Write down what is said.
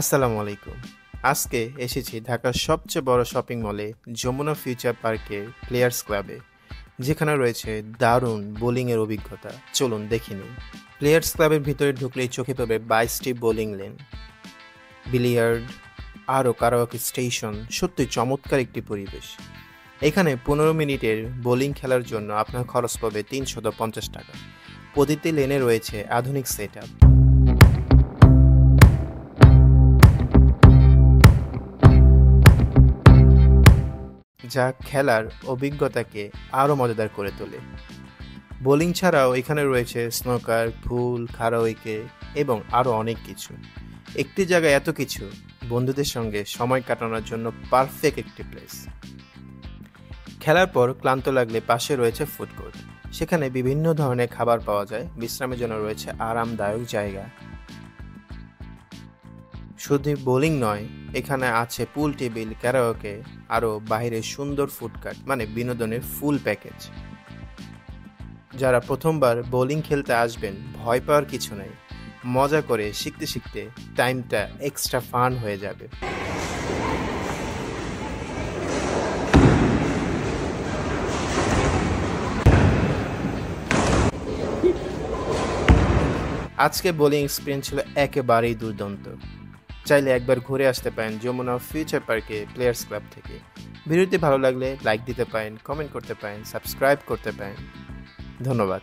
আসসালামু আলাইকুম। আজকে এসেছি ঢাকার সবচেয়ে বড় শপিং মলে যমুনা ফিউচার পার্কের প্লেয়ার্স ক্লাবে, যেখানে রয়েছে দারুণ বোলিংয়ের অভিজ্ঞতা। চলুন দেখে নিন। প্লেয়ার্স ক্লাবের ভিতরে ঢুকলেই চোখে পড়বে 22টি বোলিং লেন, বিলিয়ার্ড, আরও কারাওকে স্টেশন। সত্যি চমৎকার একটি পরিবেশ। এখানে 15 মিনিটের বোলিং খেলার জন্য আপনার খরচ পড়বে 350 টাকা। প্রতিটি লেনে রয়েছে আধুনিক সেট আপ, যা খেলার অভিজ্ঞতাকে আরও মজাদার করে তোলে। বোলিং ছাড়াও এখানে রয়েছে স্নোকার, পুল, কারাওকে এবং আরও অনেক কিছু। একটি জায়গায় এত কিছু, বন্ধুদের সঙ্গে সময় কাটানোর জন্য পারফেক্ট একটি প্লেস। খেলার পর ক্লান্ত লাগলে পাশে রয়েছে ফুড কোর্ট। সেখানে বিভিন্ন ধরনের খাবার পাওয়া যায়। বিশ্রামের জন্য রয়েছে আরামদায়ক জায়গা। শুধু বোলিং নয়, এখানে আছে পুল টেবিল, ক্যারাওকে, আরও বাইরে সুন্দর ফুড কার্ট, মানে বিনোদনের ফুল প্যাকেজ। যারা প্রথমবার বোলিং খেলতে আসবেন, ভয় পাওয়ার কিছু নেই। মজা করে শিখতে শিখতে টাইমটা এক্সট্রা ফান হয়ে যাবে। আজকে বোলিং এক্সপিরিয়েন্স ছিল একেবারেই দুর্দান্ত। চাইলে একবার ঘুরে আসতে পারেন যমুনা ফিউচার পার্কে প্লেয়ার্স ক্লাব থেকে। ভিডিওটি ভালো লাগলে লাইক দিতে পারেন, কমেন্ট করতে পারেন, সাবস্ক্রাইব করতে পারেন। ধন্যবাদ।